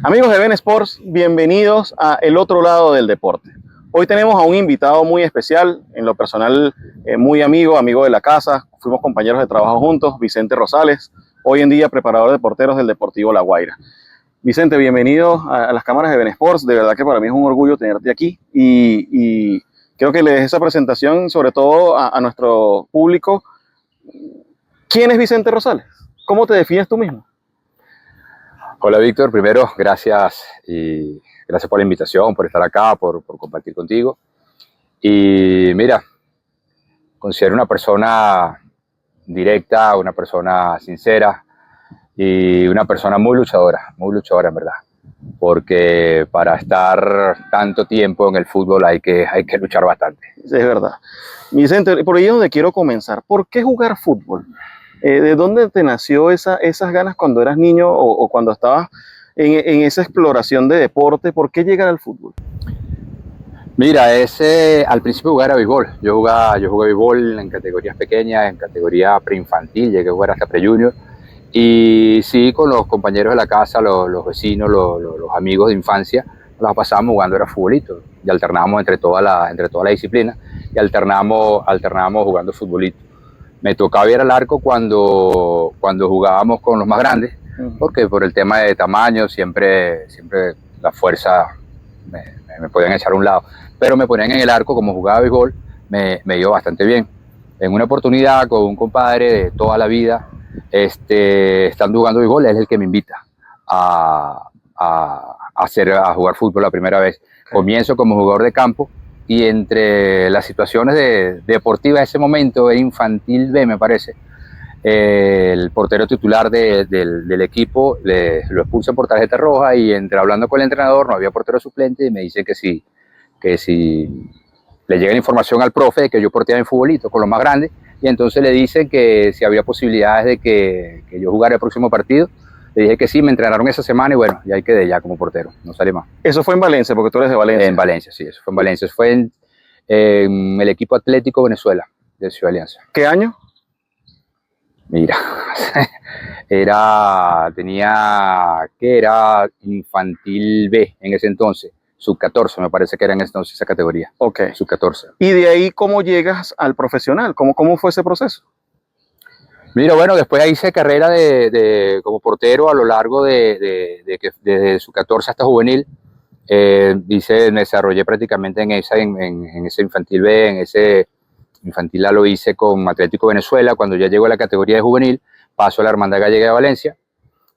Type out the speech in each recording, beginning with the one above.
Amigos de Ben Sports, bienvenidos a El Otro Lado del Deporte. Hoy tenemos a un invitado muy especial, en lo personal muy amigo de la casa, fuimos compañeros de trabajo juntos, Vicente Rosales, hoy en día preparador de porteros del Deportivo La Guaira. Vicente, bienvenido a las cámaras de Ben Sports, de verdad que para mí es un orgullo tenerte aquí y creo que le des esa presentación sobre todo a nuestro público. ¿Quién es Vicente Rosales? ¿Cómo te defines tú mismo? Hola Víctor, primero gracias y gracias por la invitación, por estar acá, por compartir contigo. Y mira, considero una persona directa, una persona sincera y una persona muy luchadora en verdad. Porque para estar tanto tiempo en el fútbol hay que luchar bastante. Es verdad. Vicente, por ahí es donde quiero comenzar. ¿Por qué jugar fútbol? ¿De dónde te nació esas ganas cuando eras niño o cuando estabas en esa exploración de deporte? ¿Por qué llegar al fútbol? Mira, al principio jugaba béisbol. Yo jugué béisbol en categorías pequeñas, en categoría preinfantil, llegué a jugar hasta pre-junior. Y sí, con los compañeros de la casa, los vecinos, los amigos de infancia, nos pasábamos jugando, era futbolito. Y alternábamos entre toda la disciplina y alternábamos jugando futbolito. Me tocaba ir al arco cuando jugábamos con los más grandes, porque por el tema de tamaño siempre la fuerza me podían echar a un lado. Pero me ponían en el arco, como jugaba béisbol, me iba bastante bien. En una oportunidad con un compadre de toda la vida, estando jugando béisbol, él es el que me invita a jugar fútbol la primera vez. Comienzo como jugador de campo y entre las situaciones deportivas de ese momento, era infantil B me parece, el portero titular del equipo lo expulsan por tarjeta roja y entre hablando con el entrenador, no había portero suplente y me dice que si le llega la información al profe de que yo porteaba en futbolito con los más grandes y entonces le dicen que si había posibilidades de que yo jugara el próximo partido. Le dije que sí, me entrenaron esa semana y bueno, ya ahí quedé ya como portero, no salí más. Eso fue en Valencia, porque tú eres de Valencia. En Valencia, sí, eso fue en Valencia. Eso fue en el equipo Atlético Venezuela de Ciudad Alianza. ¿Qué año? Mira, era infantil B en ese entonces, sub-14 me parece que era en ese entonces esa categoría. Ok. Sub-14. ¿Y de ahí cómo llegas al profesional? ¿Cómo fue ese proceso? Mira, bueno, después hice carrera como portero a lo largo desde sub-14 hasta juvenil. Me desarrollé prácticamente en ese infantil B, en ese infantil A lo hice con Atlético Venezuela. Cuando ya llego a la categoría de juvenil, paso a la Hermandad Gallega de Valencia.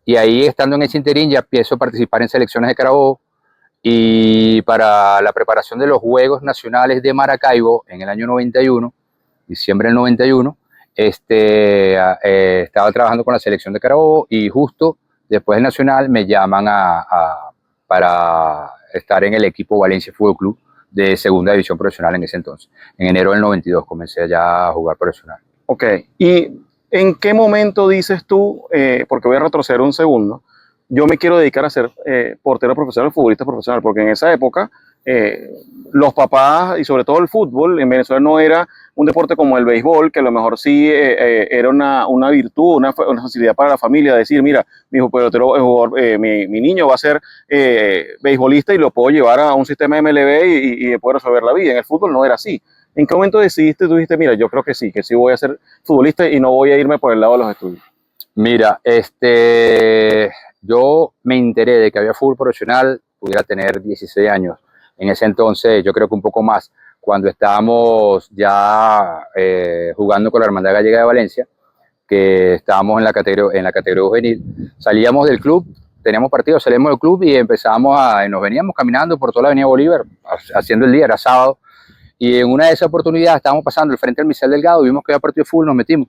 Y ahí, estando en ese interín, ya empiezo a participar en selecciones de Carabobo. Y para la preparación de los Juegos Nacionales de Maracaibo, en el año 91, diciembre del 91, estaba trabajando con la selección de Carabobo y justo después del Nacional me llaman para estar en el equipo Valencia Fútbol Club de segunda división profesional en ese entonces. En enero del 92 comencé ya a jugar profesional. Ok, ¿y en qué momento dices tú, porque voy a retroceder un segundo, yo me quiero dedicar a ser portero profesional, futbolista profesional, porque en esa época los papás y sobre todo el fútbol en Venezuela no era un deporte como el béisbol, que a lo mejor sí era una virtud, una facilidad para la familia, decir, mira, mi niño va a ser beisbolista y lo puedo llevar a un sistema MLB y poder resolver la vida. En el fútbol no era así. ¿En qué momento decidiste, tú dijiste, mira, yo creo que sí voy a ser futbolista y no voy a irme por el lado de los estudios? Mira, yo me enteré de que había fútbol profesional, pudiera tener 16 años. En ese entonces, yo creo que un poco más, cuando estábamos ya jugando con la Hermandad Gallega de Valencia, que estábamos en la categoría juvenil, salíamos del club, teníamos partidos, salíamos del club y nos veníamos caminando por toda la avenida Bolívar, haciendo el día, era sábado, y en una de esas oportunidades estábamos pasando el frente al Michel Delgado, vimos que había partido de fútbol, nos metimos.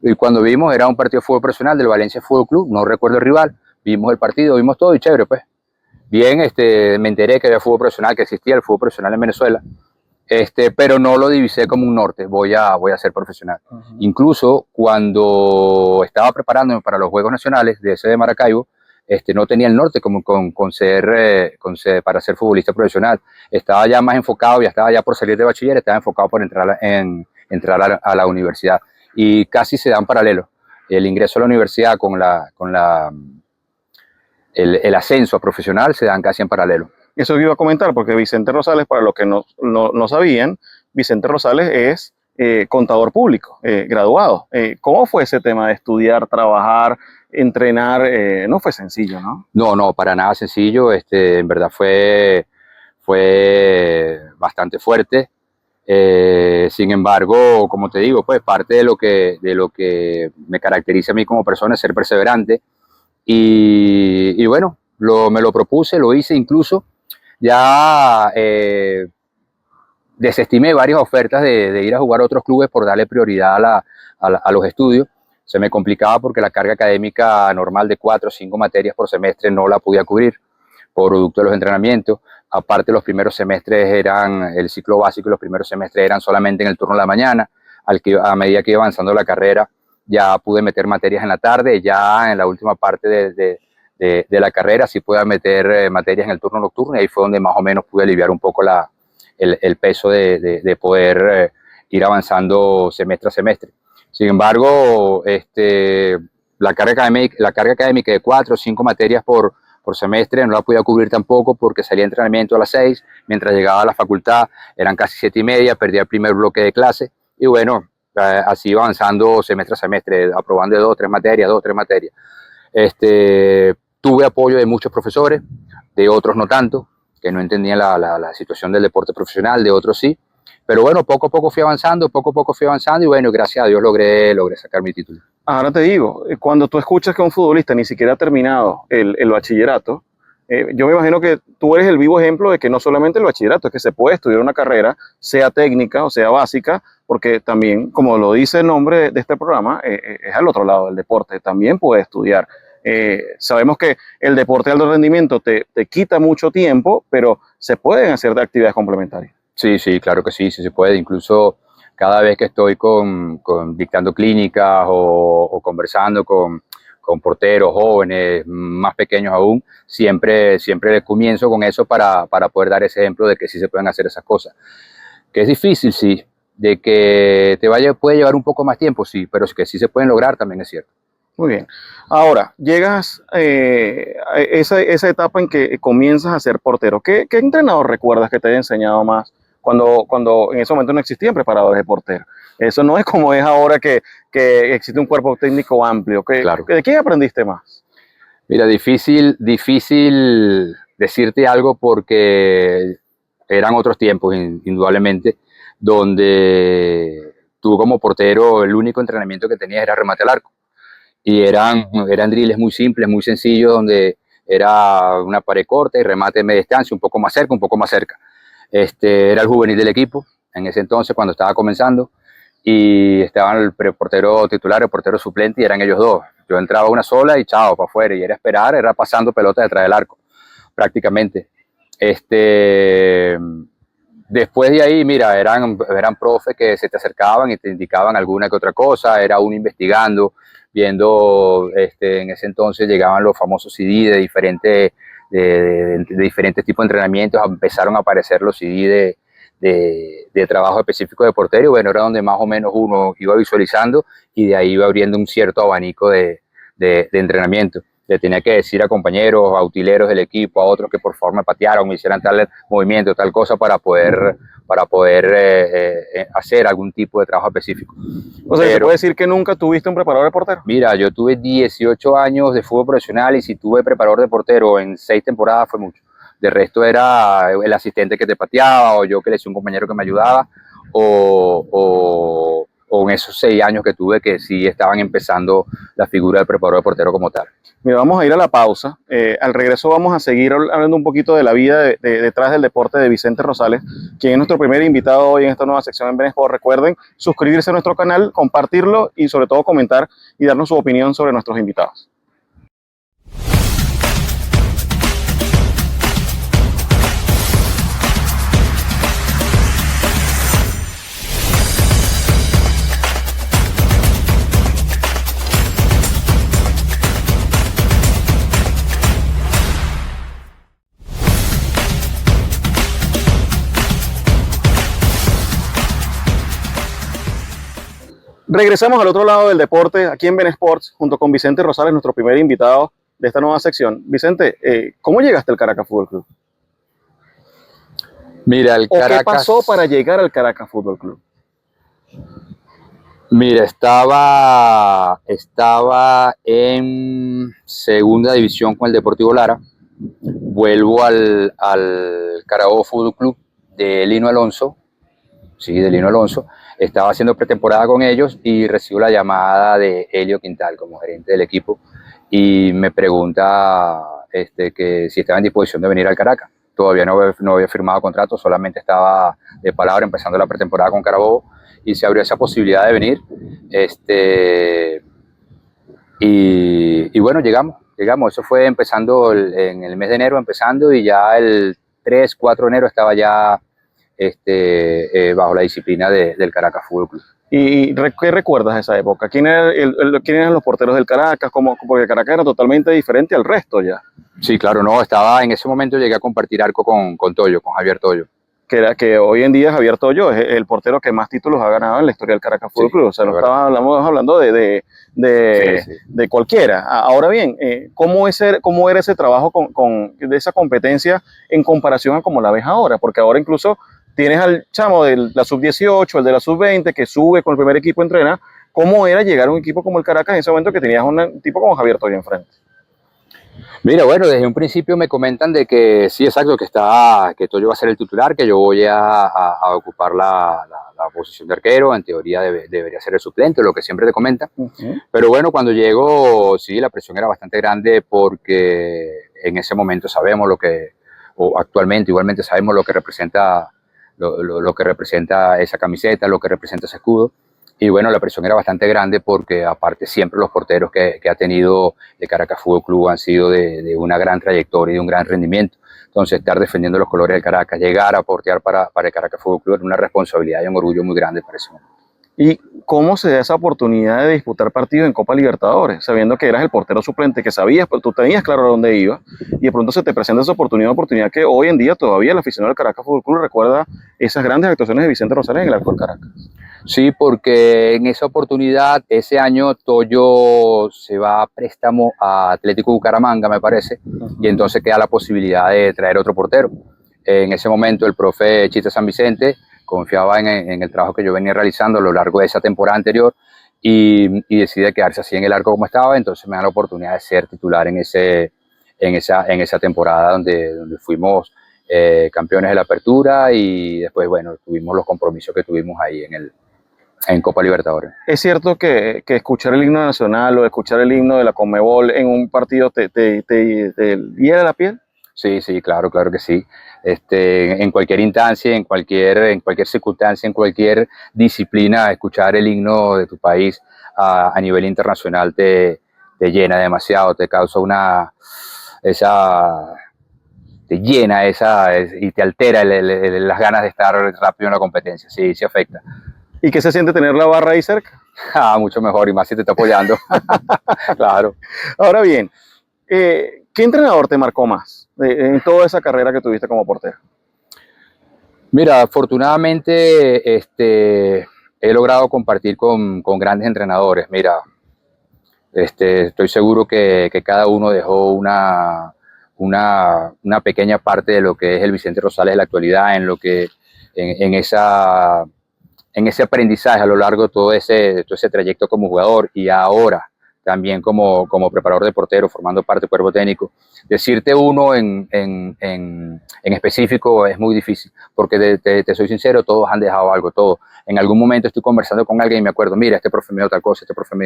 Y cuando vimos, era un partido de fútbol profesional del Valencia Fútbol Club, no recuerdo el rival, vimos el partido, vimos todo y chévere, pues. Bien, me enteré que había fútbol profesional, que existía el fútbol profesional en Venezuela, pero no lo divisé como un norte, voy a ser profesional. Incluso cuando estaba preparándome para los Juegos Nacionales de ese de Maracaibo, no tenía el norte como para ser futbolista profesional. Estaba ya más enfocado, ya estaba ya por salir de bachiller, estaba enfocado por entrar a la universidad. Y casi se dan paralelo. El ingreso a la universidad con el ascenso a profesional se dan casi en paralelo. Eso que iba a comentar, porque Vicente Rosales, para los que no sabían, Vicente Rosales es contador público, graduado. ¿Cómo fue ese tema de estudiar, trabajar, entrenar? No fue sencillo, ¿no? No, para nada sencillo. En verdad fue bastante fuerte. Sin embargo, como te digo, pues parte de lo que me caracteriza a mí como persona es ser perseverante. Y bueno, me lo propuse, lo hice incluso. Ya desestimé varias ofertas de ir a jugar a otros clubes por darle prioridad a los estudios. Se me complicaba porque la carga académica normal de 4 o 5 materias por semestre no la podía cubrir por producto de los entrenamientos. Aparte, los primeros semestres eran el ciclo básico y los primeros semestres eran solamente en el turno de la mañana. A medida que iba avanzando la carrera, ya pude meter materias en la tarde. Ya en la última parte de la carrera sí pude meter materias en el turno nocturno, y ahí fue donde más o menos pude aliviar un poco el peso de poder ir avanzando semestre a semestre. Sin embargo, la carga académica de 4 o 5 materias por semestre no la podía cubrir tampoco, porque salía de entrenamiento a las 6, mientras llegaba a la facultad eran casi 7:30, perdía el primer bloque de clase, y bueno, así iba avanzando semestre a semestre, aprobando de 2 o 3 materias. Tuve apoyo de muchos profesores, de otros no tanto, que no entendían la situación del deporte profesional, de otros sí. Pero bueno, poco a poco fui avanzando, y bueno, gracias a Dios logré sacar mi título. Ahora te digo, cuando tú escuchas que un futbolista ni siquiera ha terminado el bachillerato, yo me imagino que tú eres el vivo ejemplo de que no solamente el bachillerato, es que se puede estudiar una carrera, sea técnica o sea básica, porque también, como lo dice el nombre de este programa, es al otro lado del deporte, también puedes estudiar. Sabemos que el deporte de alto rendimiento te quita mucho tiempo, pero se pueden hacer actividades complementarias. Sí, claro que sí se puede. Incluso cada vez que estoy dictando clínicas o conversando con porteros jóvenes, más pequeños aún, siempre comienzo con eso para poder dar ese ejemplo de que sí se pueden hacer esas cosas. Que es difícil, sí, de que puede llevar un poco más tiempo, sí, pero que sí se pueden lograr también es cierto. Muy bien. Ahora, llegas a esa etapa en que comienzas a ser portero. ¿Qué entrenador recuerdas que te haya enseñado más cuando en ese momento no existían preparadores de portero? Eso no es como es ahora que existe un cuerpo técnico amplio. Claro. ¿De quién aprendiste más? Mira, difícil decirte algo, porque eran otros tiempos, indudablemente, donde tú como portero el único entrenamiento que tenías era remate al arco. Y eran drills muy simples, muy sencillos, donde era una pared corta y remate de media distancia, un poco más cerca. Era el juvenil del equipo en ese entonces, cuando estaba comenzando, y estaban el portero titular y el portero suplente, y eran ellos dos. Yo entraba una sola y chao, para afuera, y era esperar, era pasando pelotas detrás del arco, prácticamente. Después de ahí, mira, eran profes que se te acercaban y te indicaban alguna que otra cosa, era uno investigando, viendo, en ese entonces llegaban los famosos CD de diferentes tipos de entrenamientos, empezaron a aparecer los CD de trabajo específico de portero, y bueno, era donde más o menos uno iba visualizando, y de ahí iba abriendo un cierto abanico de entrenamiento. Le tenía que decir a compañeros, a utileros del equipo, a otros que por favor me patearan, me hicieran tal movimiento, tal cosa, para poder hacer algún tipo de trabajo específico. O sea, ¿se puede decir que nunca tuviste un preparador de portero? Mira, yo tuve 18 años de fútbol profesional, y si tuve preparador de portero en 6 temporadas fue mucho. De resto era el asistente que te pateaba, o yo que le decía un compañero que me ayudaba, o en esos 6 años que tuve, que sí estaban empezando la figura del preparador de portero como tal. Mira, vamos a ir a la pausa. Al regreso vamos a seguir hablando un poquito de la vida detrás del deporte de Vicente Rosales, quien es nuestro primer invitado hoy en esta nueva sección en BeNe Sports. Recuerden suscribirse a nuestro canal, compartirlo y sobre todo comentar y darnos su opinión sobre nuestros invitados. Regresamos al otro lado del deporte, aquí en BeNe Sports, junto con Vicente Rosales, nuestro primer invitado. de esta nueva sección. Vicente, ¿cómo llegaste al Caracas Fútbol Club? Mira, el ¿O Caracas, qué pasó para llegar al Caracas Fútbol Club? mira, estaba en segunda división con el Deportivo Lara. Vuelvo al Carabobo Fútbol Club de Lino Alonso. Sí, de Lino Alonso. Estaba haciendo pretemporada con ellos y recibo la llamada de Helio Quintal como gerente del equipo y me pregunta que si estaba en disposición de venir al Caracas. Todavía no había firmado contrato, solamente estaba de palabra empezando la pretemporada con Carabobo y se abrió esa posibilidad de venir. Y bueno, llegamos. Eso fue empezando en el mes de enero, empezando, y ya el 3, 4 de enero estaba ya bajo la disciplina del Caracas Fútbol Club. ¿Y qué recuerdas de esa época? ¿Quién eran los porteros del Caracas? Porque el Caracas era totalmente diferente al resto ya. Sí, claro, no, estaba en ese momento, llegué a compartir arco con Toyo, con Javier Toyo. Que hoy en día Javier Toyo es el portero que más títulos ha ganado en la historia del Caracas Fútbol Club. O sea, no estamos hablando de cualquiera. Ahora bien, ¿cómo era ese trabajo de esa competencia en comparación a cómo la ves ahora? Porque ahora incluso tienes al chamo de la sub-18, el de la sub-20, que sube con el primer equipo, entrena. ¿Cómo era llegar a un equipo como el Caracas en ese momento que tenías un tipo como Javier Toyo enfrente? Mira, bueno, desde un principio me comentan de que sí, exacto, que Toyo va a ser el titular, que yo voy a ocupar la posición de arquero, en teoría debería ser el suplente, lo que siempre te comentan. Pero bueno, cuando llego, sí, la presión era bastante grande porque en ese momento sabemos o actualmente igualmente sabemos lo que representa, lo que representa esa camiseta, lo que representa ese escudo. Y bueno, la presión era bastante grande porque aparte siempre los porteros que ha tenido el Caracas Fútbol Club han sido de una gran trayectoria y de un gran rendimiento. Entonces estar defendiendo los colores del Caracas, llegar a portear para el Caracas Fútbol Club era una responsabilidad y un orgullo muy grande para ese momento. ¿Y cómo se da esa oportunidad de disputar partidos en Copa Libertadores? Sabiendo que eras el portero suplente, que sabías, pero tú tenías claro a dónde iba, y de pronto se te presenta esa oportunidad que hoy en día todavía el aficionado del Caracas Fútbol Club recuerda esas grandes actuaciones de Vicente Rosales en el arco del Caracas. Sí, porque en esa oportunidad, ese año, Toyo se va a préstamo a Atlético Bucaramanga, me parece, y entonces queda la posibilidad de traer otro portero. En ese momento, el profe Chita San Vicente confiaba en el trabajo que yo venía realizando a lo largo de esa temporada anterior y decide quedarse así en el arco como estaba. Entonces me da la oportunidad de ser titular en esa temporada donde fuimos campeones de la apertura y después, bueno, tuvimos los compromisos que tuvimos ahí en Copa Libertadores. ¿Es cierto que escuchar el himno nacional o escuchar el himno de la Conmebol en un partido te hiela la piel? Sí, sí, claro que sí. En cualquier instancia, en cualquier circunstancia, en cualquier disciplina, escuchar el himno de tu país a nivel internacional te llena demasiado, te causa te llena y te altera las ganas de estar rápido en la competencia. Sí, sí afecta. ¿Y qué se siente tener la barra ahí cerca? Mucho mejor, y más si te está apoyando. Claro. Ahora bien, ¿qué entrenador te marcó más en toda esa carrera que tuviste como portero? Mira, afortunadamente he logrado compartir con grandes entrenadores. Mira, estoy seguro que cada uno dejó una pequeña parte de lo que es el Vicente Rosales de la actualidad, en ese aprendizaje a lo largo de todo ese trayecto como jugador y ahora también como preparador de portero, formando parte del cuerpo técnico. Decirte uno en específico es muy difícil, porque te soy sincero, todos han dejado algo, todos. En algún momento estoy conversando con alguien y me acuerdo, mira, este profe me dijo tal cosa, este profe me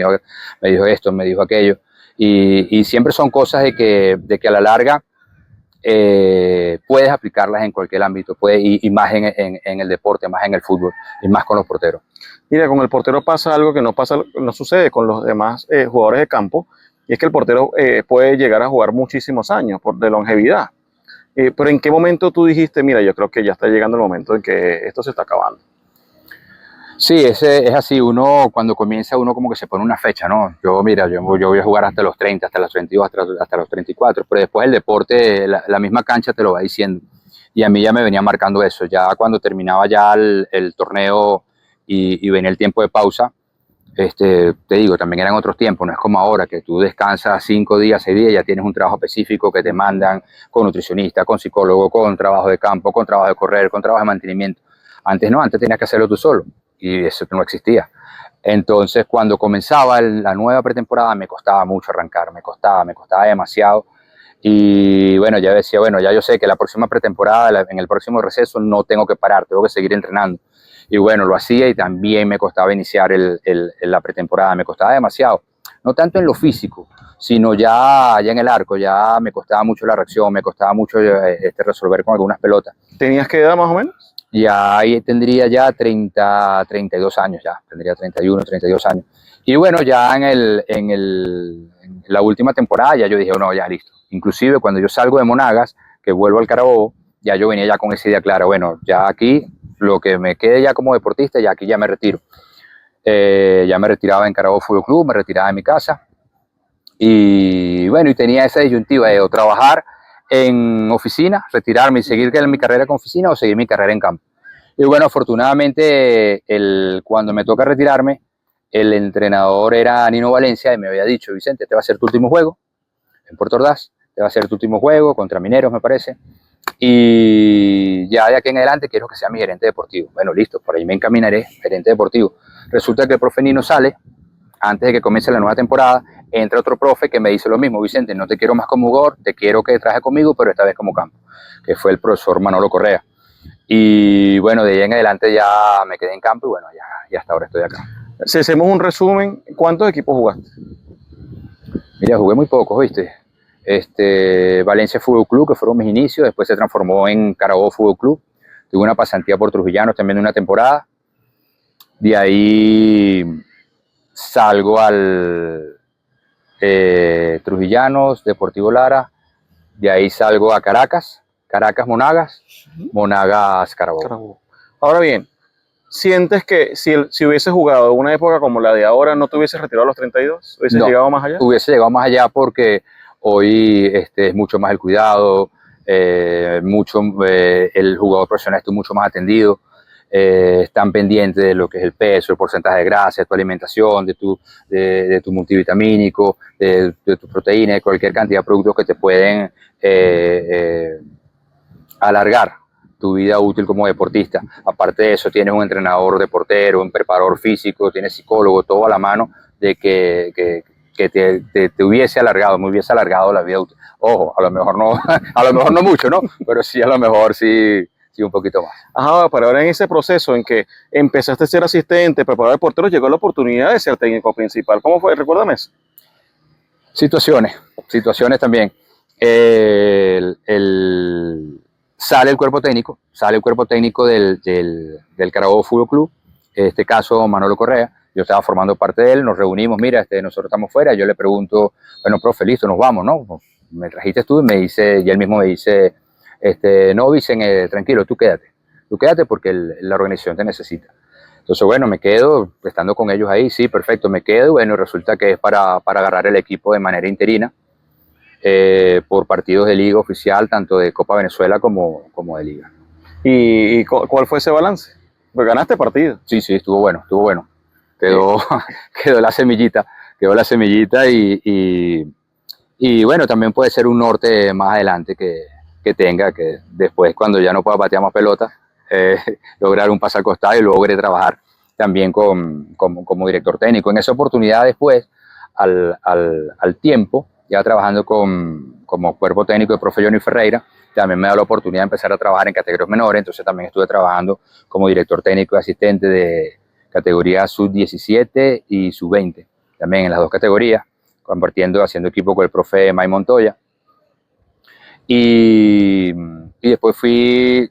dijo esto, me dijo aquello, y siempre son cosas de que a la larga puedes aplicarlas en cualquier ámbito, y más en el deporte, más en el fútbol, y más con los porteros. Mira, con el portero pasa algo que no sucede con los demás jugadores de campo, y es que el portero puede llegar a jugar muchísimos años de longevidad. Pero ¿en qué momento tú dijiste, mira, yo creo que ya está llegando el momento en que esto se está acabando? Sí, es así, cuando comienza uno como que se pone una fecha, ¿no? Mira, yo voy a jugar hasta los 30, hasta los 32, hasta los 34, pero después el deporte, la misma cancha te lo va diciendo. Y a mí ya me venía marcando eso, ya cuando terminaba ya el torneo y venía el tiempo de pausa, Te digo, también eran otros tiempos, no es como ahora que tú descansas 5 días, 6 días, ya tienes un trabajo específico que te mandan con nutricionista, con psicólogo, con trabajo de campo, con trabajo de correr, con trabajo de mantenimiento. Antes no, antes tenías que hacerlo tú solo y eso no existía. Entonces, cuando comenzaba la nueva pretemporada, me costaba mucho arrancar, me costaba demasiado. Y bueno, ya decía, bueno, ya yo sé que la próxima pretemporada, en el próximo receso, no tengo que parar, tengo que seguir entrenando. Y bueno, lo hacía y también me costaba iniciar la pretemporada, me costaba demasiado. No tanto en lo físico, sino ya en el arco, ya me costaba mucho la reacción, me costaba mucho resolver con algunas pelotas. ¿Tenías qué edad más o menos? Ya ahí tendría ya 32 años, ya tendría 31, 32 años. Y bueno, ya en la última temporada ya yo dije, oh, no, ya listo. Inclusive cuando yo salgo de Monagas, que vuelvo al Carabobo, ya yo venía ya con esa idea clara, bueno, ya aquí lo que me quede ya como deportista, ya aquí ya me retiro. Ya me retiraba en Carabobo Fútbol Club, me retiraba de mi casa. Y bueno, y tenía esa disyuntiva de o trabajar en oficina, retirarme y seguir mi carrera con oficina o seguir mi carrera en campo. Y bueno, afortunadamente, cuando me toca retirarme, el entrenador era Nino Valencia y me había dicho, Vicente, te va a ser tu último juego en Puerto Ordaz, te va a ser tu último juego contra Mineros, me parece, y ya de aquí en adelante quiero que sea mi gerente deportivo. Bueno, listo, por ahí me encaminaré, gerente deportivo. Resulta que el profe Nino sale, antes de que comience la nueva temporada, entra otro profe que me dice lo mismo, Vicente, no te quiero más como jugador, te quiero que trabajes conmigo, pero esta vez como campo, que fue el profesor Manolo Correa. Y bueno, de ahí en adelante ya me quedé en campo y bueno, ya hasta ahora estoy acá. Si hacemos un resumen, ¿cuántos equipos jugaste? Mira, jugué muy poco, ¿viste? Valencia Fútbol Club, que fueron mis inicios, después se transformó en Carabobo Fútbol Club. Tuve una pasantía por Trujillanos también de una temporada. De ahí salgo al Trujillanos, Deportivo Lara. De ahí salgo a Caracas, Caracas Monagas, Monagas Carabobo. Carabobo. Ahora bien, ¿sientes que si hubieses jugado en una época como la de ahora, no te hubieses retirado a los 32? ¿Hubieses No, llegado más allá? hubiese llegado más allá porque hoy es mucho más el cuidado, el jugador profesional está mucho más atendido, están pendientes de lo que es el peso, el porcentaje de grasa, de tu alimentación, de tu multivitamínico, de tu proteína, de cualquier cantidad de productos que te pueden alargar tu vida útil como deportista. Aparte de eso, tienes un entrenador de portero, un preparador físico, tienes psicólogo, todo a la mano de que te hubiese alargado, me hubiese alargado la vida útil. Ojo, a lo mejor no, a lo mejor no mucho, ¿no? Pero sí, a lo mejor sí un poquito más. Ajá, pero ahora en ese proceso en que empezaste a ser asistente, preparador de porteros, llegó la oportunidad de ser técnico principal. ¿Cómo fue? Recuérdame eso. Situaciones también. Sale el cuerpo técnico del Carabobo Fútbol Club, en este caso Manolo Correa. Yo estaba formando parte de él, nos reunimos, mira, nosotros estamos fuera, yo le pregunto, bueno, profe, listo, nos vamos, ¿no? Me trajiste tú y él mismo me dice, no, Vicen, tranquilo, tú quédate porque la organización te necesita. Entonces, bueno, me quedo, estando con ellos ahí, sí, perfecto, me quedo, bueno, resulta que es para agarrar el equipo de manera interina, por partidos de liga oficial, tanto de Copa Venezuela como de liga. ¿Y cuál fue ese balance? Pues ganaste partido. Sí, estuvo bueno. Quedó la semillita y bueno, también puede ser un norte más adelante que tenga, que después cuando ya no pueda patear más pelota, lograr un pase al costado y logre trabajar también como director técnico. En esa oportunidad después, al tiempo, ya trabajando como cuerpo técnico de profe Johnny Ferreira, también me da la oportunidad de empezar a trabajar en categorías menores, entonces también estuve trabajando como director técnico y asistente de categoría sub-17 y sub-20, también en las dos categorías, haciendo equipo con el profe May Montoya. Y después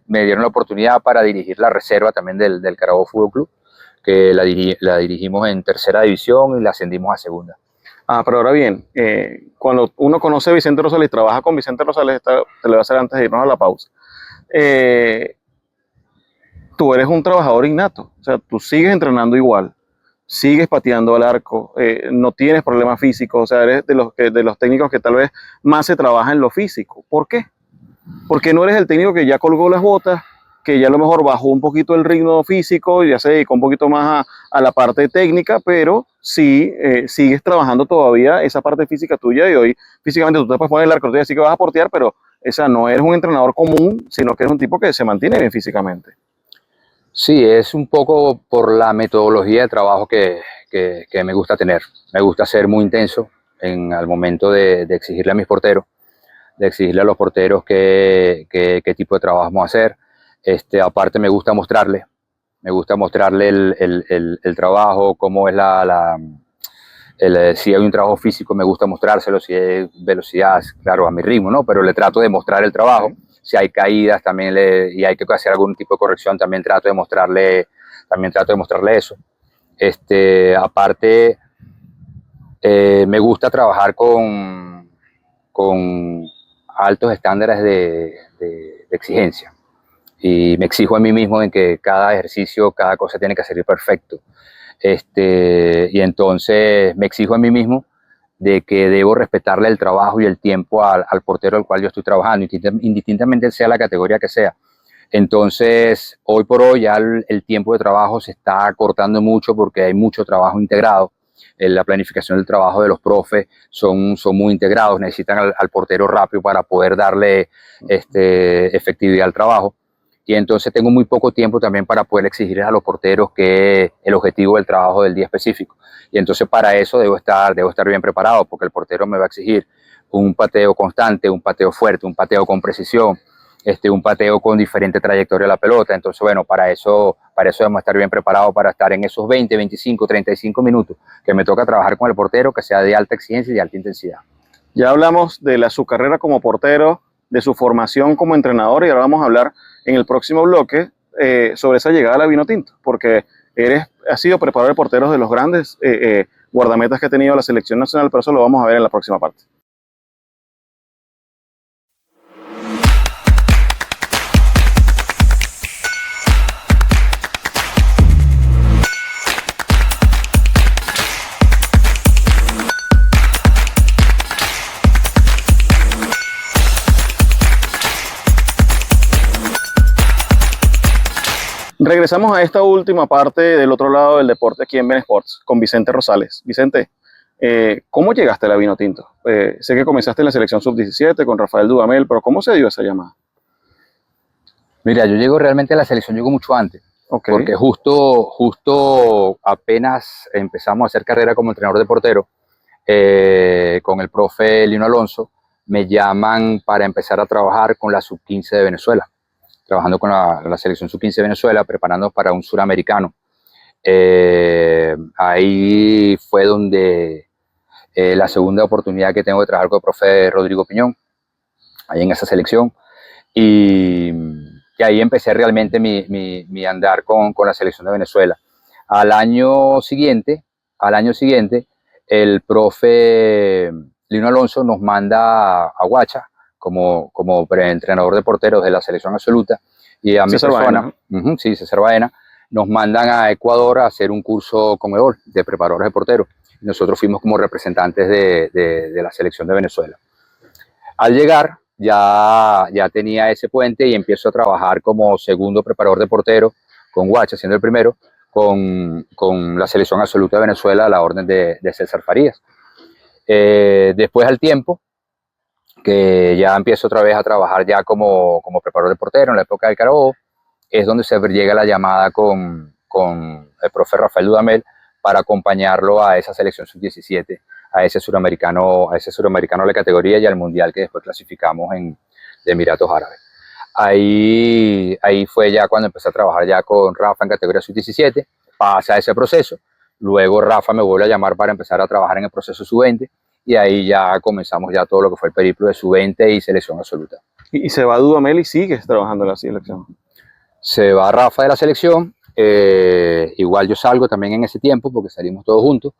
me dieron la oportunidad para dirigir la reserva también del Carabobo Fútbol Club, que la dirigimos en tercera división y la ascendimos a segunda. Ah, pero ahora bien, cuando uno conoce a Vicente Rosales y trabaja con Vicente Rosales, te lo voy a hacer antes de irnos a la pausa. Tú eres un trabajador innato, o sea, tú sigues entrenando igual, sigues pateando al arco, no tienes problemas físicos, o sea, eres de los técnicos que tal vez más se trabaja en lo físico. ¿Por qué? Porque no eres el técnico que ya colgó las botas que ya a lo mejor bajó un poquito el ritmo físico, ya se dedicó un poquito más a la parte técnica, pero sí sigues trabajando todavía esa parte física tuya y hoy físicamente tú te puedes poner el arco y decir que vas a portear, pero esa no eres un entrenador común, sino que eres un tipo que se mantiene bien físicamente. Sí, es un poco por la metodología de trabajo que me gusta tener. Me gusta ser muy intenso al momento de exigirle a mis porteros, de exigirle a los porteros qué tipo de trabajo vamos a hacer. Aparte me gusta mostrarle el trabajo, cómo es si hay un trabajo físico me gusta mostrárselo, si hay velocidad, claro, a mi ritmo, ¿no? Pero le trato de mostrar el trabajo. Si hay caídas también y hay que hacer algún tipo de corrección, también trato de mostrarle eso. Aparte, me gusta trabajar con altos estándares de exigencia y me exijo a mí mismo en que cada ejercicio, cada cosa tiene que salir perfecto. Y entonces me exijo a mí mismo de que debo respetarle el trabajo y el tiempo al portero al cual yo estoy trabajando, indistintamente sea la categoría que sea. Entonces, hoy por hoy ya el tiempo de trabajo se está cortando mucho porque hay mucho trabajo integrado. La planificación del trabajo de los profes son muy integrados, necesitan al portero rápido para poder darle efectividad al trabajo. Y entonces tengo muy poco tiempo también para poder exigir a los porteros que el objetivo del trabajo del día específico. Y entonces para eso debo estar bien preparado, porque el portero me va a exigir un pateo constante, un pateo fuerte, un pateo con precisión, un pateo con diferente trayectoria de la pelota. Entonces, bueno, para eso debemos estar bien preparados para estar en esos 20, 25, 35 minutos que me toca trabajar con el portero, que sea de alta exigencia y de alta intensidad. Ya hablamos de su carrera como portero, de su formación como entrenador y ahora vamos a hablar en el próximo bloque sobre esa llegada a la Vinotinto, porque has sido preparador de porteros de los grandes guardametas que ha tenido la selección nacional, pero eso lo vamos a ver en la próxima parte. Regresamos a esta última parte del otro lado del deporte aquí en Ben Sports con Vicente Rosales. Vicente, ¿cómo llegaste a la Vinotinto? Sé que comenzaste en la selección sub-17 con Rafael Dudamel, pero ¿cómo se dio esa llamada? Mira, yo llego realmente a la selección, llego mucho antes, Okay. porque justo apenas empezamos a hacer carrera como entrenador de portero, con el profe Lino Alonso, me llaman para empezar a trabajar con la sub-15 de Venezuela, trabajando con la selección sub-15 de Venezuela, preparándonos para un suramericano. Ahí fue donde la segunda oportunidad que tengo de trabajar con el profe Rodrigo Piñón, ahí en esa selección. Y ahí empecé realmente mi andar con la selección de Venezuela. Al año siguiente, el profe Lino Alonso nos manda a Guacha como preentrenador de porteros de la selección absoluta, y a mi César persona, Baena. sí, César Baena, nos mandan a Ecuador a hacer un curso con EOL de preparadores de porteros. Nosotros fuimos como representantes de la selección de Venezuela. Al llegar, ya tenía ese puente y empiezo a trabajar como segundo preparador de portero con Guacha, siendo el primero, con la selección absoluta de Venezuela a la orden de César Farías. Después, al tiempo, que ya empiezo otra vez a trabajar ya como preparador de portero en la época del Carabobo, es donde se llega la llamada con el profe Rafael Dudamel para acompañarlo a esa selección sub-17, a ese suramericano de la categoría y al mundial que después clasificamos de Emiratos Árabes. Ahí fue ya cuando empecé a trabajar ya con Rafa en categoría sub-17, pasa ese proceso, luego Rafa me vuelve a llamar para empezar a trabajar en el proceso sub-20 y ahí ya comenzamos ya todo lo que fue el periplo de sub-20 y selección absoluta. Y se va Dudamel y sigues trabajando en la selección. Se va Rafa de la selección, igual yo salgo también en ese tiempo porque salimos todos juntos,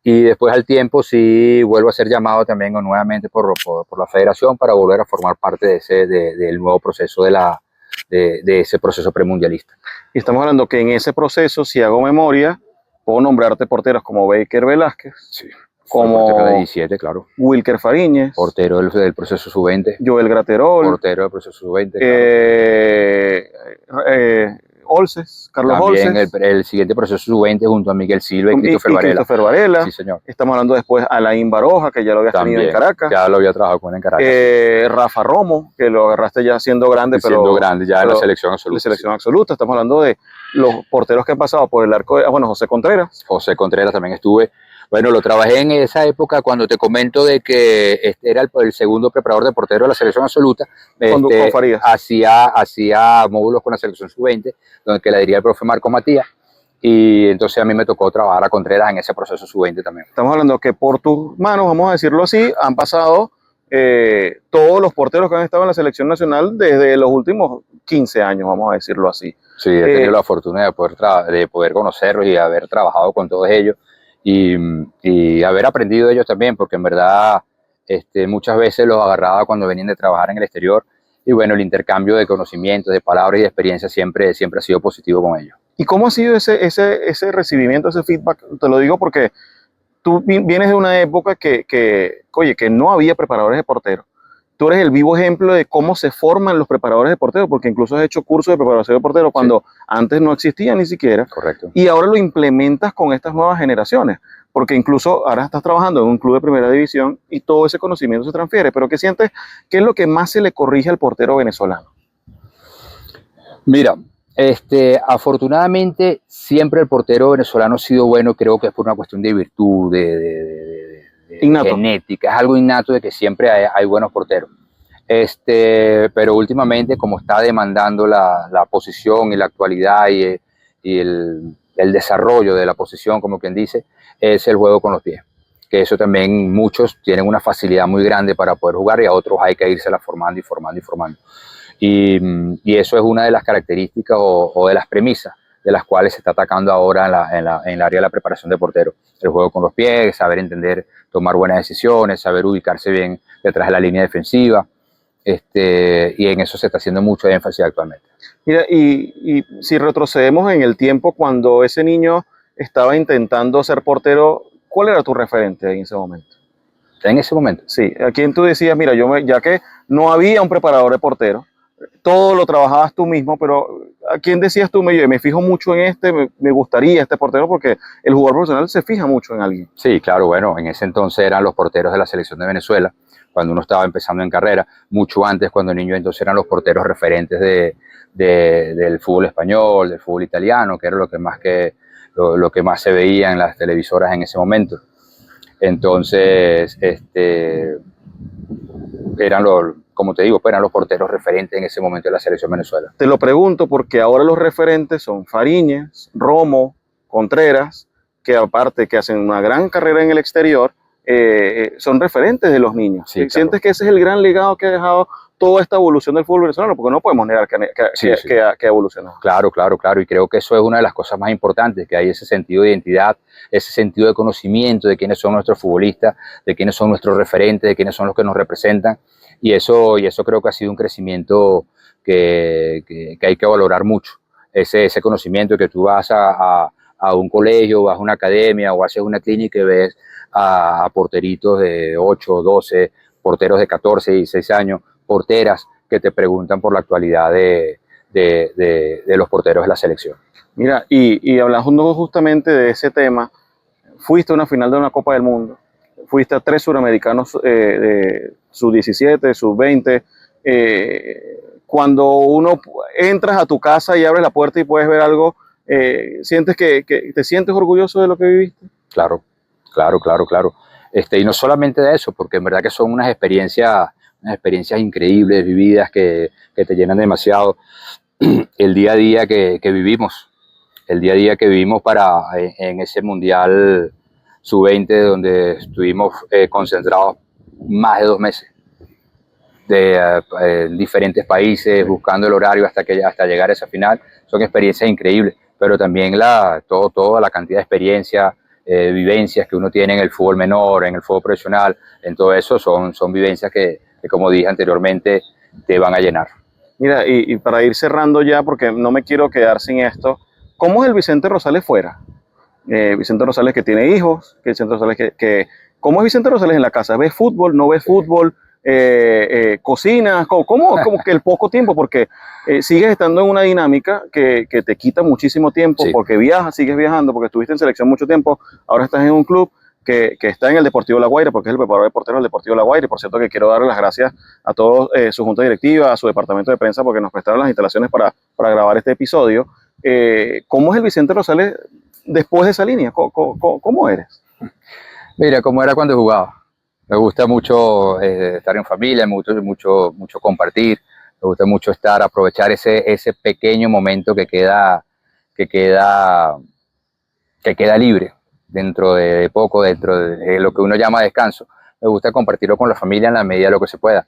y después al tiempo sí vuelvo a ser llamado también nuevamente por la federación para volver a formar parte del nuevo proceso de ese proceso premundialista. Y estamos hablando que en ese proceso, si hago memoria, puedo nombrarte porteros como Baker Velázquez, Sí. como portero de 17, claro. Wilker Fariñez, Portero del proceso sub-20. Joel Graterol, Portero del proceso sub-20, Olces, Carlos también Olces. el siguiente proceso sub-20 junto a Miguel Silva y Christopher Varela. Christopher Varela. Sí, señor. Estamos hablando después a Alain Baroja, que ya lo habías tenido en Caracas. Ya lo había trabajado con él en Caracas. Rafa Romo, que lo agarraste ya siendo grande, siendo grande ya en la selección absoluta. De selección absoluta. Estamos hablando de los porteros que han pasado por el arco de, bueno, José Contreras. José Contreras también estuve. Bueno, lo trabajé en esa época cuando te comento de que era el segundo preparador de portero de la selección absoluta. Con Farías. Hacía módulos con la selección sub-20, donde que le diría el profe Marco Matías. Y entonces a mí me tocó trabajar a Contreras en ese proceso sub-20 también. Estamos hablando que por tus manos, vamos a decirlo así, han pasado todos los porteros que han estado en la selección nacional desde los últimos 15 años, vamos a decirlo así. Sí, he tenido la fortuna de poder conocerlos y haber trabajado con todos ellos. Y haber aprendido de ellos también, porque en verdad muchas veces los agarraba cuando venían de trabajar en el exterior, y bueno, el intercambio de conocimientos, de palabras y de experiencias siempre ha sido positivo con ellos. ¿Y cómo ha sido ese recibimiento, ese feedback? Te lo digo porque tú vienes de una época que no había preparadores de porteros. Tú eres el vivo ejemplo de cómo se forman los preparadores de porteros, porque incluso has hecho cursos de preparación de porteros cuando antes no existían ni siquiera. Correcto. Y ahora lo implementas con estas nuevas generaciones, porque incluso ahora estás trabajando en un club de primera división y todo ese conocimiento se transfiere. Pero ¿qué sientes? ¿Qué es lo que más se le corrige al portero venezolano? Mira, afortunadamente siempre el portero venezolano ha sido bueno, creo que es por una cuestión de virtud, de genética, es algo innato de que siempre hay buenos porteros. Pero últimamente, como está demandando la posición y la actualidad y el desarrollo de la posición, como quien dice, es el juego con los pies. Que eso también muchos tienen una facilidad muy grande para poder jugar y a otros hay que irse formando y formando y formando. Y eso es una de las características o de las premisas de las cuales se está atacando ahora en el área de la preparación de portero. El juego con los pies, saber entender, tomar buenas decisiones, saber ubicarse bien detrás de la línea defensiva. Y en eso se está haciendo mucho énfasis actualmente. Mira, y si retrocedemos en el tiempo cuando ese niño estaba intentando ser portero, ¿cuál era tu referente en ese momento? En ese momento. Sí, ¿a quién tú decías, mira, ya que no había un preparador de portero, todo lo trabajabas tú mismo, pero ¿a quién decías tú, me fijo mucho en me gustaría este portero? Porque el jugador profesional se fija mucho en alguien. Sí, claro, bueno, en ese entonces eran los porteros de la selección de Venezuela, cuando uno estaba empezando en carrera, mucho antes cuando niño, entonces eran los porteros referentes del fútbol español, del fútbol italiano, que era lo que más se veía en las televisoras en ese momento. Entonces, como te digo, eran los porteros referentes en ese momento de la selección Venezuela. Te lo pregunto porque ahora los referentes son Fariñez, Romo, Contreras, que aparte que hacen una gran carrera en el exterior, son referentes de los niños. Sí, ¿sientes claro que ese es el gran legado que ha dejado toda esta evolución del fútbol venezolano? Porque no podemos negar que ha evolucionado. Claro, y creo que eso es una de las cosas más importantes, que hay ese sentido de identidad, ese sentido de conocimiento de quiénes son nuestros futbolistas, de quiénes son nuestros referentes, de quiénes son los que nos representan, y eso creo que ha sido un crecimiento que hay que valorar mucho, ese conocimiento que tú vas a un colegio, vas a una academia o haces una clínica y ves a porteritos de 8, 12, porteros de 14 y 16 años, porteras que te preguntan por la actualidad de los porteros de la selección. Mira, y hablando justamente de ese tema, fuiste a una final de una Copa del Mundo, fuiste a 3 suramericanos de sub-17, sub-20. Cuando uno entras a tu casa y abres la puerta y puedes ver algo, ¿sientes que te sientes orgulloso de lo que viviste? Claro. Y no solamente de eso, porque en verdad que son unas experiencias increíbles, vividas, que te llenan demasiado. El día a día que vivimos, en ese Mundial Sub-20, donde estuvimos concentrados más de 2 meses, en diferentes países, buscando el horario hasta llegar a esa final, son experiencias increíbles, pero también toda la cantidad de experiencias, vivencias que uno tiene en el fútbol menor, en el fútbol profesional, en todo eso son vivencias que, como dije anteriormente, te van a llenar. Mira, y para ir cerrando ya, porque no me quiero quedar sin esto, ¿cómo es el Vicente Rosales fuera? Vicente Rosales que tiene hijos, que Vicente Rosales que ¿Cómo es Vicente Rosales en la casa? ¿Ves fútbol? ¿No ves fútbol? ¿Cocinas? ¿Cómo que el poco tiempo? Porque sigues estando en una dinámica que te quita muchísimo tiempo, Sí. porque viajas, sigues viajando, porque estuviste en selección mucho tiempo, ahora estás en un club que está en el Deportivo La Guaira, porque es el preparador de porteros del Deportivo La Guaira, y por cierto que quiero darle las gracias a todos su junta directiva, a su departamento de prensa, porque nos prestaron las instalaciones para grabar este episodio. ¿Cómo es el Vicente Rosales después de esa línea? ¿Cómo eres? Mira, como era cuando jugaba. Me gusta mucho estar en familia, me gusta mucho compartir, me gusta mucho aprovechar ese pequeño momento que queda, que queda libre dentro de poco, dentro de lo que uno llama descanso. Me gusta compartirlo con la familia en la medida de lo que se pueda,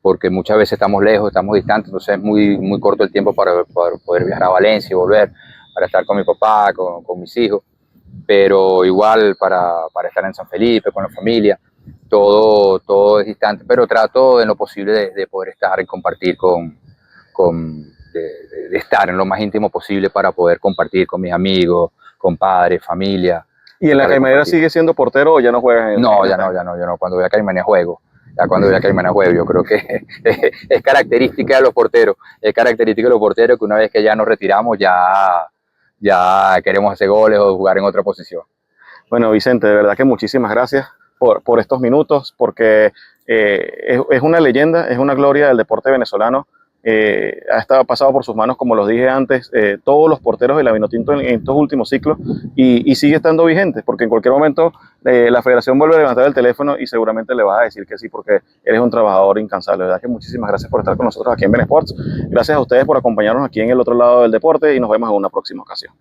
porque muchas veces estamos lejos, estamos distantes, entonces es muy corto el tiempo para poder viajar a Valencia y volver, para estar con mi papá, con mis hijos, pero igual para estar en San Felipe, con la familia, todo es distante, pero trato en lo posible de poder estar y compartir de estar en lo más íntimo posible para poder compartir con mis amigos, con padres, familia. ¿Y en la Caimanera sigue siendo portero o ya no juegas en No, ya no, yo no. Cuando voy a Caimanera juego. Ya cuando voy a Caimanera juego, yo creo que es característica de los porteros. Es característica de los porteros que una vez que ya nos retiramos, ya queremos hacer goles o jugar en otra posición. Bueno, Vicente, de verdad que muchísimas gracias por estos minutos, porque es una leyenda, es una gloria del deporte venezolano. Ha pasado por sus manos, como los dije antes, todos los porteros de la Vinotinto en estos últimos ciclos y sigue estando vigente, porque en cualquier momento la federación vuelve a levantar el teléfono y seguramente le vas a decir que sí, porque eres un trabajador incansable. De verdad que muchísimas gracias por estar con nosotros aquí en Benesports. Gracias a ustedes por acompañarnos aquí en el otro lado del deporte y nos vemos en una próxima ocasión.